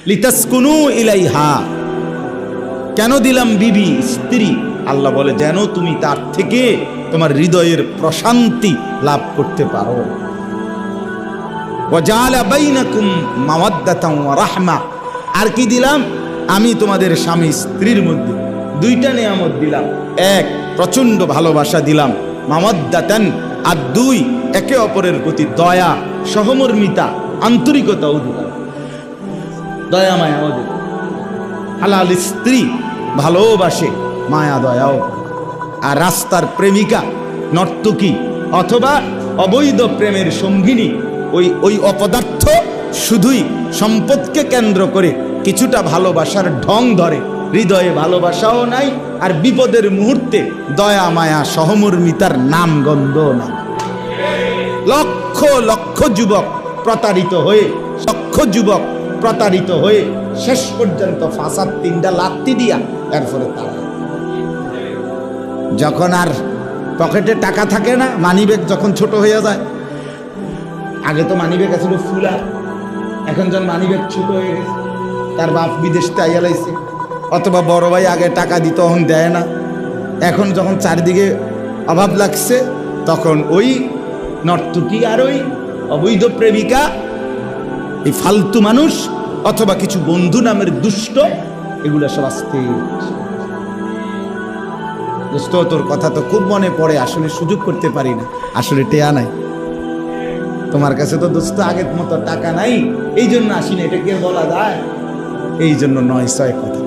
লিতাসকুনু ইলাইহা, কেন দিলাম বিবি স্ত্রী? আল্লাহ বলে যেন তুমি তার থেকে তোমার হৃদয়ের প্রশান্তি লাভ করতে পারো। ওয়া জাআলা বাইনাকুম মাওয়াদ্দাতান ওয়া রাহমা, আর কি দিলাম? আমি তোমাদের স্বামী স্ত্রীর মধ্যে দুইটা নিয়ামত দিলাম। এক, প্রচন্ড ভালোবাসা দিলাম, মাওয়াদ্দাতান, আর দুই, একে অপরের প্রতি দয়া, সহমর্মিতা, আন্তরিকতাও দিলাম, দয়া মায়াও দিলাম। হালাল স্ত্রী ভালোবাসে, মায়া দয়াও। আর রাস্তার প্রেমিকা, নর্তকী অথবা অবৈধ প্রেমের সঙ্গিনী, ওই অপদার্থ শুধুই সম্পদকে কেন্দ্র করে কিছুটা ভালোবাসার ঢং ধরে, হৃদয়ে ভালোবাসাও নাই, আর বিপদের মুহূর্তে দয়া মায়া সহমর্মিতার নাম গন্ধ নাই। লক্ষ লক্ষ যুবক প্রতারিত হয়ে, শেষ পর্যন্ত ফাসাদ 3টা লাত্তি দিয়া এরপরে তারা, যখন আর পকেটে টাকা থাকে না, মানিব্যাগ যখন ছোট হয়ে যায়, আগে তো মানিব্যাগ আসলে ফুলা, এখন যখন মানিব্যাগ ছোট হয়ে গেছে, তার বাপ বিদেশ থেকে লাইছে, অথবা বড় ভাই আগে টাকা দিত তখন দেয় না, এখন যখন চারিদিকে অভাব লাগছে, তখন ওই নর্তকী আর ওই অবৈধ প্রেমিকা, এই ফালতু মানুষ অথবা কিছু বন্ধু নামের দুষ্ট, এগুলো সব আসতে। দোস্ত, তোর কথা তো খুব মনে পড়ে, আসলে সুযোগ করতে পারি না, আসলে টেয়া নাই তোমার কাছে। তো দোস্ত আগের মতো টাকা নাই, এই জন্য আসি না, এটা কি বলা যায়? এই জন্য 9-6 কথা।